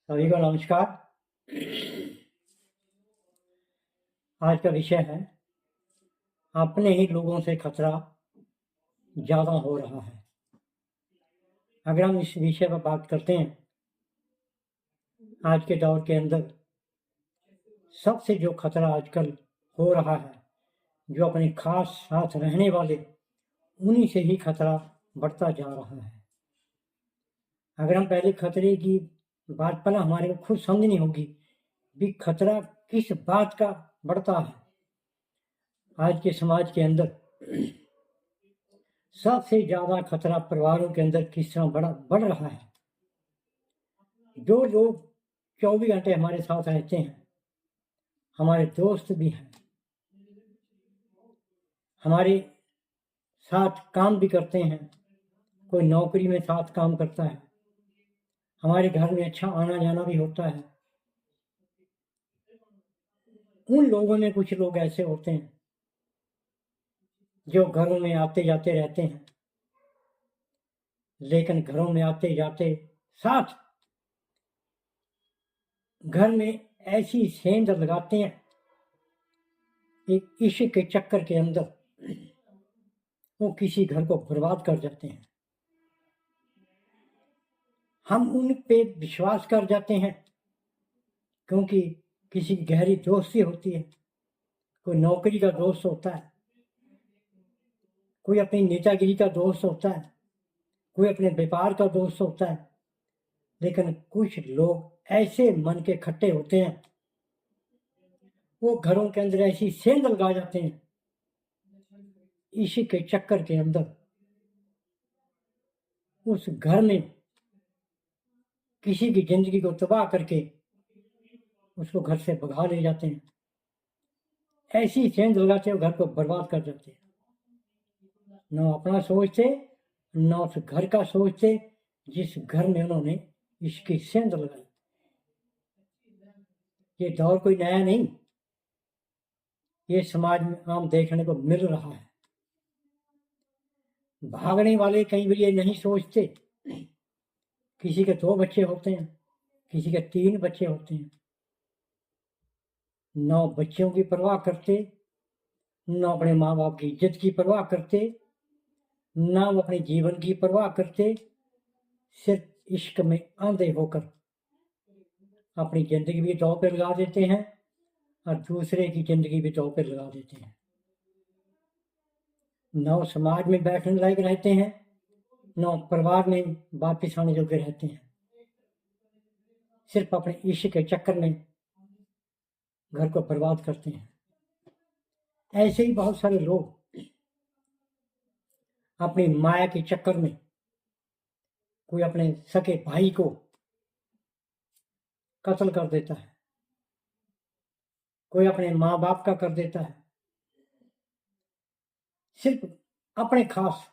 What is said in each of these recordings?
सभी को नमस्कार। आज का विषय है अपने ही लोगों से खतरा ज़्यादा हो रहा है। अगर हम इस विषय पर बात करते हैं, आज के दौर के अंदर सबसे जो खतरा आजकल हो रहा है, जो अपने खास साथ रहने वाले, उन्हीं से ही खतरा बढ़ता जा रहा है। अगर हम पहले खतरे की बात पर हमारे को खुद समझनी होगी भी खतरा किस बात का बढ़ता है। आज के समाज के अंदर सबसे ज्यादा खतरा परिवारों के अंदर किस तरह बढ़ रहा है। जो लोग 24 घंटे हमारे साथ रहते हैं, हमारे दोस्त भी हैं, हमारे साथ काम भी करते हैं, कोई नौकरी में साथ काम करता है, हमारे घर में अच्छा आना जाना भी होता है। उन लोगों में कुछ लोग ऐसे होते हैं जो घरों में आते जाते रहते हैं, लेकिन घरों में आते जाते साथ घर में ऐसी सेंध लगाते हैं, एक इश्क के चक्कर के अंदर वो किसी घर को बर्बाद कर जाते हैं। हम उन पे विश्वास कर जाते हैं क्योंकि किसी की गहरी दोस्ती होती है। कोई नौकरी का दोस्त होता है, कोई अपनी नेतागिरी का दोस्त होता है, कोई अपने व्यापार का दोस्त होता है। लेकिन कुछ लोग ऐसे मन के खट्टे होते हैं, वो घरों के अंदर ऐसी सेंध लगा जाते हैं, इसी के चक्कर के अंदर उस घर में किसी की जिंदगी को तबाह करके उसको घर से भगा ले जाते हैं। ऐसी सेंध लगाते हैं, घर को बर्बाद कर देते हैं। न अपना सोचते, न उस घर का सोचते जिस घर में उन्होंने इसकी सेंध लगाई। ये दौर कोई नया नहीं, ये समाज में आम देखने को मिल रहा है। भागने वाले कई बार ये नहीं सोचते, किसी के 2 बच्चे होते हैं, किसी के 3 बच्चे होते हैं, 9 बच्चों की परवाह करते, न अपने माँ बाप की इज्जत की परवाह करते, न वो अपने जीवन की परवाह करते, सिर्फ इश्क में आंधे होकर अपनी जिंदगी भी दांव पे लगा देते हैं और दूसरे की जिंदगी भी दांव पे लगा देते हैं। न समाज में बैठने लायक रहते हैं, न परिवार में वापिस आने योग्य रहते हैं। सिर्फ अपने इश्क के चक्कर में घर को बर्बाद करते हैं। ऐसे ही बहुत सारे लोग अपनी माया के चक्कर में, कोई अपने सके भाई को कत्ल कर देता है, कोई अपने माँ बाप का कर देता है, सिर्फ अपने खास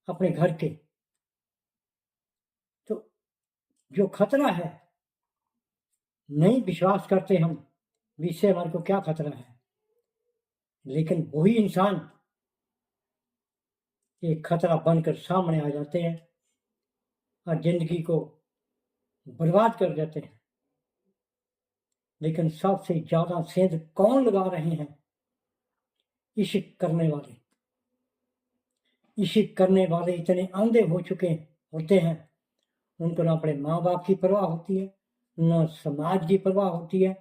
अपने घर के। तो जो खतरा है, नहीं विश्वास करते हम इससे हमारे को क्या खतरा है, लेकिन वही इंसान एक खतरा बनकर सामने आ जाते हैं और जिंदगी को बर्बाद कर देते हैं। लेकिन सबसे ज्यादा सेंध कौन लगा रहे हैं? इश्क करने वाले। इश्क करने वाले इतने अंधे हो चुके होते हैं, उनको ना अपने माँ बाप की परवाह होती है, न समाज की परवाह होती है,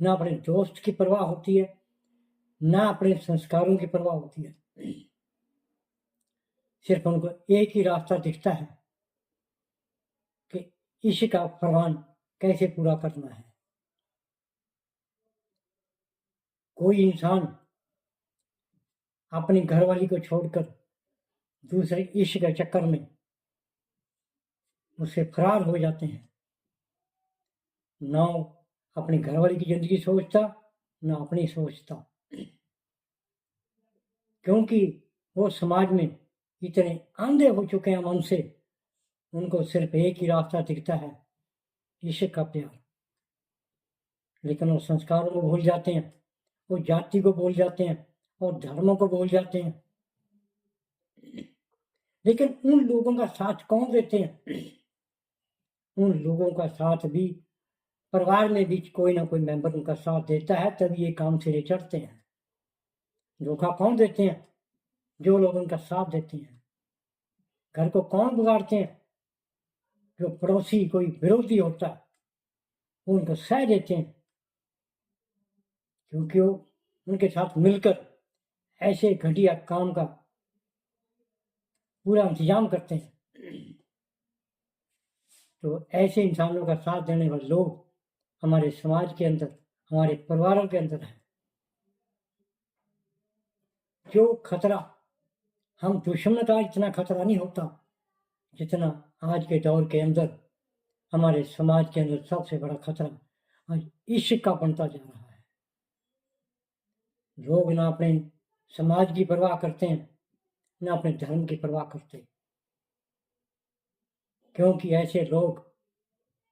न अपने दोस्त की परवाह होती है, न अपने संस्कारों की परवाह होती है। सिर्फ उनको एक ही रास्ता दिखता है कि इश्क का फरमान कैसे पूरा करना है। कोई इंसान अपनी घरवाली को छोड़कर दूसरे इश्क के चक्कर में उससे फरार हो जाते हैं। ना अपनी घरवाली की जिंदगी सोचता, ना अपनी सोचता, क्योंकि वो समाज में इतने अंधे हो चुके हैं मन से, उनको सिर्फ एक ही रास्ता दिखता है, इश्क का प्यार। लेकिन वो संस्कारों को भूल जाते हैं, वो जाति को भूल जाते हैं और धर्मों को भूल जाते हैं। लेकिन उन लोगों का साथ कौन देते हैं? उन लोगों का साथ भी परिवार में भी कोई ना कोई मेंबर उनका साथ देता है, तभी ये काम सिरे चढ़ते हैं। धोखा कौन देते हैं? जो लोग उनका साथ देते हैं। घर को कौन बिगाड़ते हैं? जो पड़ोसी कोई विरोधी होता है वो उनको सह देते हैं, क्योंकि वो उनके साथ मिलकर ऐसे घटिया काम का पूरा इंतजाम करते हैं। तो ऐसे इंसानों का साथ देने वाले लोग हमारे समाज के अंदर, हमारे परिवारों के अंदर है। जो खतरा, हम दुश्मन का इतना खतरा नहीं होता जितना आज के दौर के अंदर हमारे समाज के अंदर सबसे बड़ा खतरा आज इश्क का बनता जा रहा है। लोग ना अपने समाज की परवाह करते हैं, ना अपने धर्म की परवाह करते, क्योंकि ऐसे लोग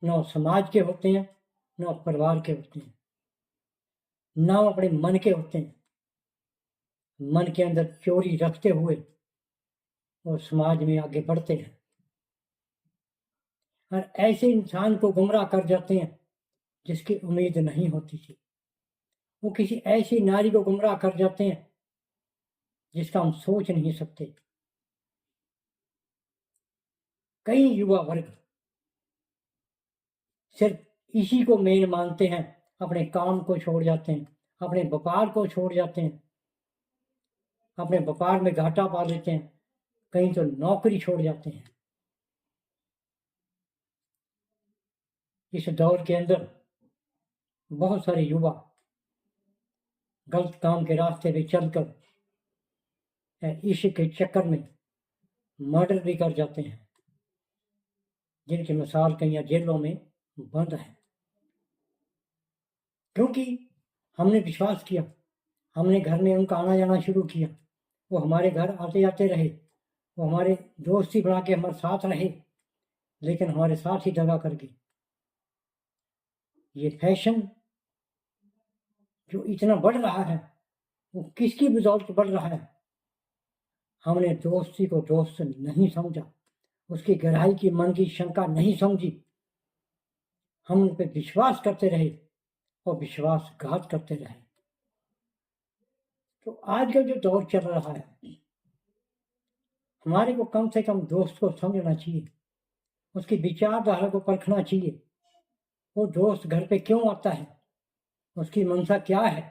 न समाज के होते हैं, न परिवार के होते हैं, ना अपने मन के होते हैं। मन के अंदर चोरी रखते हुए वो समाज में आगे बढ़ते हैं और ऐसे इंसान को गुमराह कर जाते हैं जिसकी उम्मीद नहीं होती थी। वो किसी ऐसी नारी को गुमराह कर जाते हैं जिसका हम सोच नहीं सकते। कई युवा वर्ग सिर्फ इसी को मेन मानते हैं, अपने काम को छोड़ जाते हैं, अपने व्यापार को छोड़ जाते हैं, अपने व्यापार में घाटा पा लेते हैं, कहीं तो नौकरी छोड़ जाते हैं। इस दौर के अंदर बहुत सारे युवा गलत काम के रास्ते पे चलकर इश्क के चक्कर में मर्डर भी कर जाते हैं, जिनकी मिसाल कहीं जेलों में बंद है। क्योंकि हमने विश्वास किया, हमने घर में उनका आना जाना शुरू किया, वो हमारे घर आते जाते रहे, वो हमारे दोस्ती बना के हमारे साथ रहे, लेकिन हमारे साथ ही दगा कर गए। ये फैशन जो इतना बढ़ रहा है वो किसकी बदौलत बढ़ रहा है? हमने दोस्ती को दोस्त नहीं समझा, उसकी गहराई की मन की शंका नहीं समझी, हम उन पर विश्वास करते रहे और विश्वासघात करते रहे। तो आज का जो दौर चल रहा है, हमारे को कम से कम दोस्त को समझना चाहिए, उसकी विचारधारा को परखना चाहिए। वो दोस्त घर पे क्यों आता है, उसकी मंशा क्या है?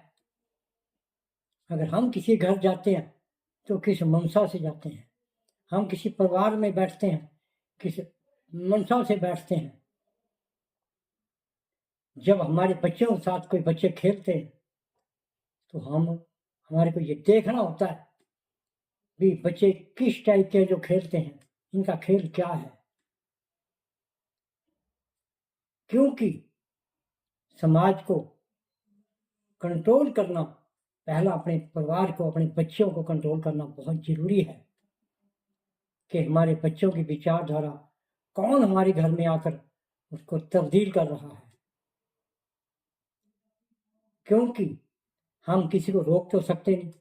अगर हम किसी घर जाते हैं तो किस मंशा से जाते हैं? हम किसी परिवार में बैठते हैं किस मंशा से बैठते हैं? जब हमारे बच्चों के साथ कोई बच्चे खेलते हैं तो हमारे को ये देखना होता है भी बच्चे किस टाइप के जो खेलते हैं, इनका खेल क्या है। क्योंकि समाज को कंट्रोल करना, पहला अपने परिवार को, अपने बच्चों को कंट्रोल करना बहुत जरूरी है कि हमारे बच्चों की विचारधारा कौन हमारे घर में आकर उसको तब्दील कर रहा है। क्योंकि हम किसी को रोक तो सकते नहीं,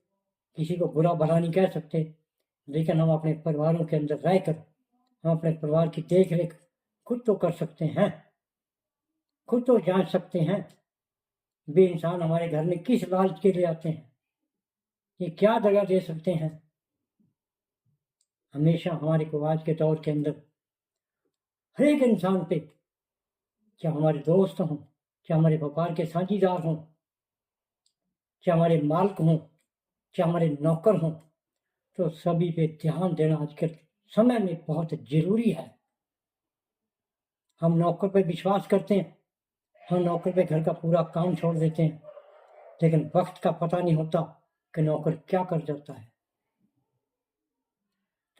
किसी को बुरा भला नहीं कह सकते, लेकिन हम अपने परिवारों के अंदर रहकर हम अपने परिवार की देख रेख खुद तो कर सकते हैं, खुद तो जांच सकते हैं वे इंसान हमारे घर में किस लालच के लिए आते हैं, ये क्या दगा दे सकते हैं। हमेशा हमारे को आज के दौर के अंदर हर एक इंसान पे, चाहे हमारे दोस्त हों, चाहे हमारे व्यापार के साझीदार हों, चाहे हमारे मालिक हों, चाहे हमारे नौकर हों, तो सभी पे ध्यान देना आज के समय में बहुत जरूरी है। हम नौकर पे विश्वास करते हैं, हम नौकर पे घर का पूरा काम छोड़ देते हैं, लेकिन वक्त का पता नहीं होता कि नौकर क्या कर जाता है।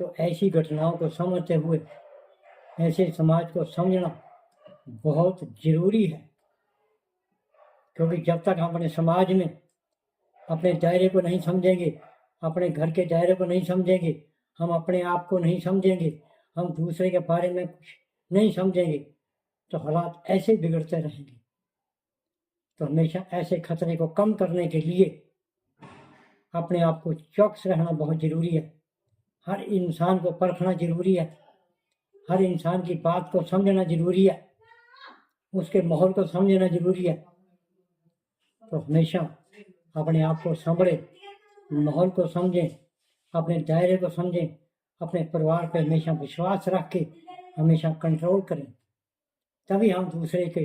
तो ऐसी घटनाओं को समझते हुए ऐसे समाज को समझना बहुत जरूरी है, क्योंकि जब तक हम अपने समाज में अपने दायरे को नहीं समझेंगे, अपने घर के दायरे को नहीं समझेंगे, हम अपने आप को नहीं समझेंगे, हम दूसरे के बारे में कुछ नहीं समझेंगे, तो हालात ऐसे बिगड़ते रहेंगे। तो हमेशा ऐसे खतरे को कम करने के लिए अपने आप को चौकस रहना बहुत जरूरी है। हर इंसान को परखना जरूरी है, हर इंसान की बात को समझना जरूरी है। उसके माहौल को समझना जरूरी है। तो हमेशा अपने आप को संभले, माहौल को समझें, अपने दायरे को समझें, अपने परिवार पर हमेशा विश्वास रख के हमेशा कंट्रोल करें, तभी हम दूसरे के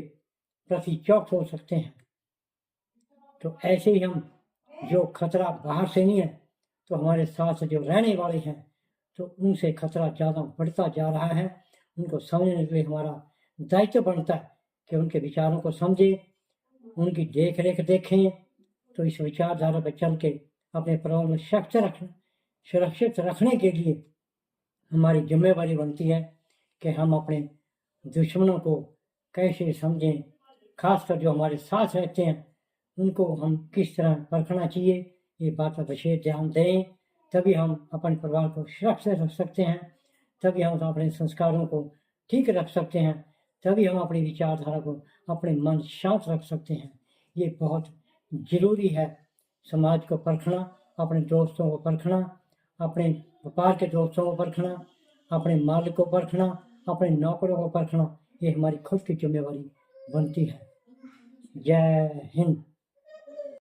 प्रति चौकस हो सकते हैं। तो ऐसे ही हम, जो खतरा बाहर से नहीं है, तो हमारे साथ जो रहने वाले हैं, तो उनसे खतरा ज़्यादा बढ़ता जा रहा है। उनको समझने के लिए हमारा दायित्व बनता है कि उनके विचारों को समझें, उनकी देख रेख देखें। तो इस विचारधारा पर चल के अपने परिवार में सुरक्षित रखने के लिए हमारी जिम्मेवारी बनती है कि हम अपने दुश्मनों को कैसे समझें, खासकर जो हमारे साथ रहते हैं उनको हम किस तरह परखना चाहिए, ये बात पर विशेष ध्यान दें। तभी हम अपने परिवार को सुरक्षित रख सकते हैं, तभी हम अपने संस्कारों को ठीक रख सकते हैं, तभी हम अपनी विचारधारा को, अपने मन शांत रख सकते हैं। ये बहुत जरूरी है। समाज को परखना, अपने दोस्तों को परखना, अपने व्यापार के दोस्तों को परखना, अपने मालिक को परखना, अपने नौकरों को परखना, ये हमारी खुद की जिम्मेवारी बनती है। जय हिंद।